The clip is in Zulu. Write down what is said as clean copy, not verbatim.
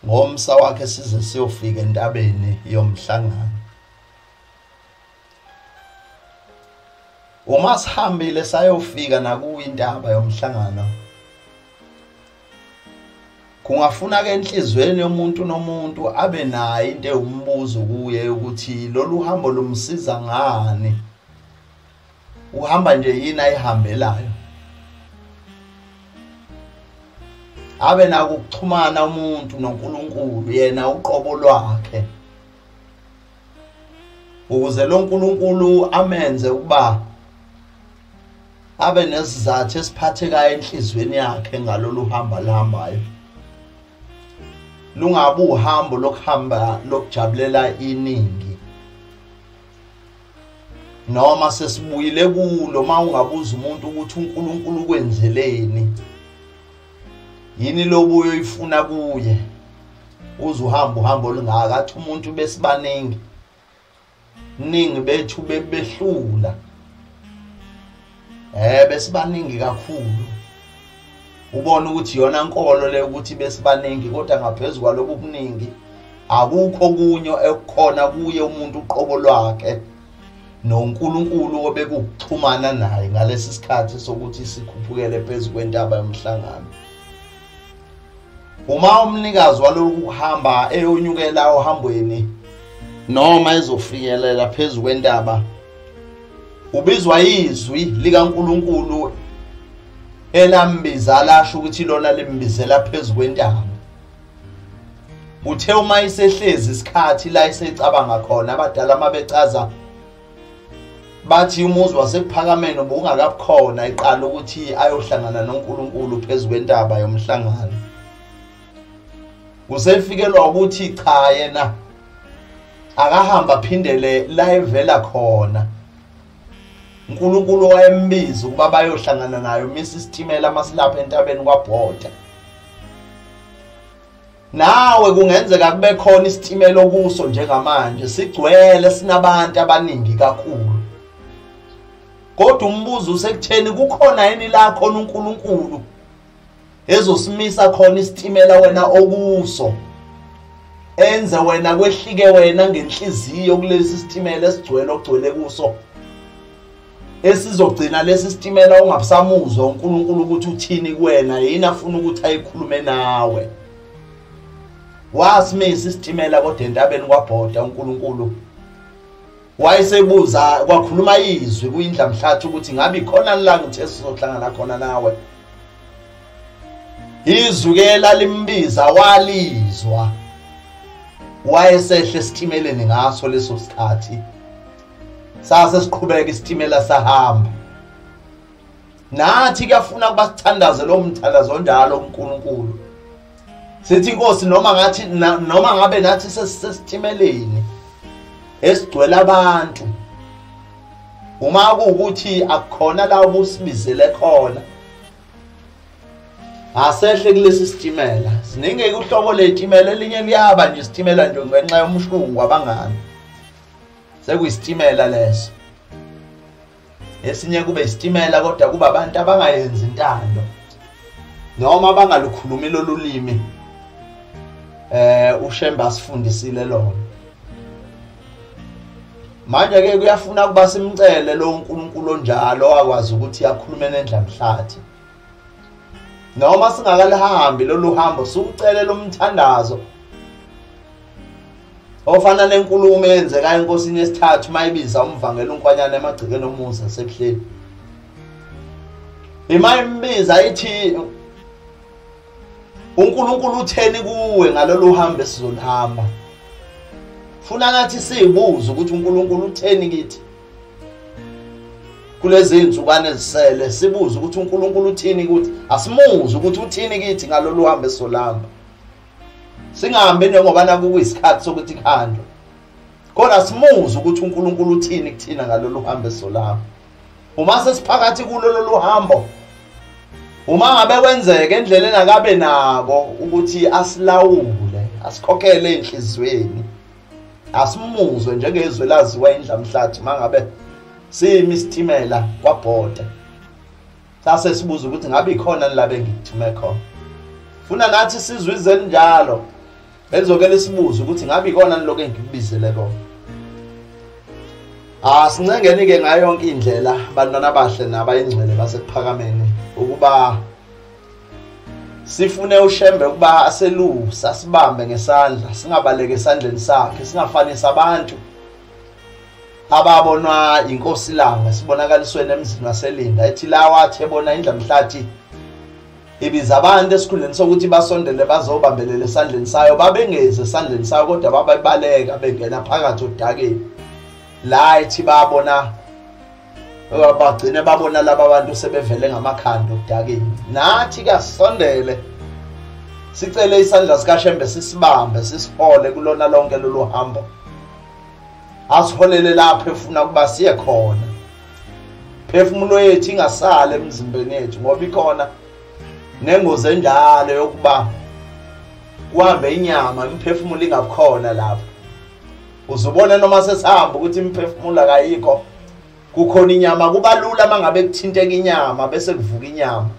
ngomsa wakhe size siyofika entabeni yomhlangano. Uma sihambile sayofika nakuyo intaba yomhlangano, kungafuna ke enhlizweni yomuntu nomuntu abe nayo into eyumbuzo kuye ukuthi lolu hambo lumsiza ngani, uhamba nje yini ayihambelayo. Abe nako ukuxhumana umuntu noNkulunkulu yena uqobo lwakhe, ukuze lo nkulunkulu amenze ukuba abe nesizathu esiphathekayo enhlizweni yakhe ngalolu hamba lahambayo. Lungabe uhambo lokuhamba lokujabulela iningi, noma sesibuyile kulo mawungabuza umuntu ukuthi uNkulunkulu kwenzeleni, yini lobuyo ifuna kuye, uze uhamba uhambo olungaka. Athi umuntu besibaningi ningi bethu behlula, besibaningi kakhulu. Ubona ukuthi yona nkolo le ukuthi besibaningi, kodwa ngaphezulu kwalobu buningi akukho kunye ekukhona kuye umuntu uqobo lwakhe noNkulunkulu obekuxhumana naye ngalesi sikhathi sokuthi sikhuphukele phezulu kwentaba yomhlangano. Uma umnikazi walolu kuhamba eyonyukela ohambweni noma ezofikelela phezulu kwentaba, ubizwa izwi likaNkulunkulu elambiza lasho ukuthi lona limbizela phezulu kwentaba. Uthe uma isehlezi isikhathi la isecabanga khona, abadala mabechaza bathi umuzi wasephakameni ubungakakhona iqala ukuthi ayohlangana noNkulunkulu phezulu kwentaba yomhlangano. Kusefikelwa ukuthi cha yena akahamba phindele la evela khona. uNkulunkulu wayembiza ukuba bayohlangana nayo Mrs. Stimela masilapha entabeni kwaBhoda. Nawe kungenzeka kube khona isitimela kuso njengamanje sigcwele sinabantu abaningi kakhulu. Kodwa umbuzo usekutheni kukhona yini la khona uNkulunkulu ezosimisa khona isitimela wena okuso, enze wena kwehlike wena ngenhliziyo kulesi sitimela esigcwele ogcwele kuso, esizogcina lesi sitimela ungabusamuzwa uNkulunkulu ukuthi uthini kuwena, yini afuna ukuthi ayikhulume nawe. Wasimisa isitimela kodwa entabeni kwaBhoda uNkulunkulu wayesebuza kwakhuluma izwi kuyindlamhlathi ukuthi ngabe ikhona la ngithe sizohlangana khona nawe. Izwi ke lalimbiza walizwa, wayesehle esitimeleni ngaso leso sikhathi. Sase siqhubeka isitimela sahamba. Nathi kuyafuna kuba sithandaze lo mthandazo onjalo uNkulunkulu. Sithi Nkosi noma ngabe nathi sesisitimeleni esigcwele abantu, uma kuukuthi akukhona la ubusibizele khona, asehle kulesi sitimela. Siningi uhlobo lezitimela, elinye liyaba nje isitimela nje ngenxa yomshungu abangani, sekuyisitimela leso. Esinye kube isitimela kodwa kuba abantu abangayenzi intando noma abangalukhulumi lolu limi uShemba asifundisile lona. Manje ke kuyafuna kuba simcele lo uNkulunkulu onjalo akwazi ukuthi akhulume nendlamhlathi. Noma singakalihambi lolu hambo, siucele lo mthandazo ofana nenkulumo eyenzeka enkosini yesithathu mayibiza umvangela uNkwanyana emagcikeni omusa sebuhleli. Imayimbiza ithi uNkulunkulu utheni kuwe ngalolu hambo esizolihamba. Funa nathi sibuze ukuthi uNkulunkulu utheni kithi kulezi insukane ezisele, sibuze ukuthi uNkulunkulu uthini ukuthi asimuze ukuthi uthini kithi ngalolu hambo esolamba. Singahambi ngoba nakuyisikhathi sokuthi khandwe, kodwa simuze ukuthi uNkulunkulu uthini kuthina ngalolu hambo esolamba. Uma sesiphakathi kulolu hambo, uma ngabe kwenzeka endleleni akabe nako ukuthi asilawule, asikhokhele enhlizweni, asimuzwe njengezwe laziwa indlamhlathi mangabe siyimisitimela kwaBhoda. Sase sibuza ukuthi ngabe ikhona la bengithume khona. Funa nathi sizwe izenjalo Elizokele sibuze ukuthi ngabe ikona lokho engikubizele kona. Sincengeni ke ngayo yonke indlela bantwana bahle nabayingcwele basekuphakameni ukuba sifune ushembe ukuba aselusa sibambe ngesandla singabaleke esandleni sakhe singafanisa abantu ababonwa inkosi langa sibonakaliswe emzini waselinda ethi la wathi ebona indlamhlathi ibiza abantu esikhundleni sokuthi basondele bazobambelela esandleni sayo babengeze esandleni sayo kodwa babebaleka bengena phakathi odakeni la ethi babona bagcine babona laba abantu sebevele ngamakhanda odakeni. Nathi kasondele sicele isandla sikaShembe sisibambe sisihole kulona lonke lolu hambo asiholele lapho efuna ukuba siye khona. Mphefumulo yethu ingasale emzimbeni yethu ngoba ikhona nengozi enjalo yokuba kuhambe inyama imphefumulo ingakhona lapho. Uzubona noma sesihamba ukuthi imphefumulo akayikho kukhona inyama kubalula mangabe kuthinteka inyama bese kuvuka inyama.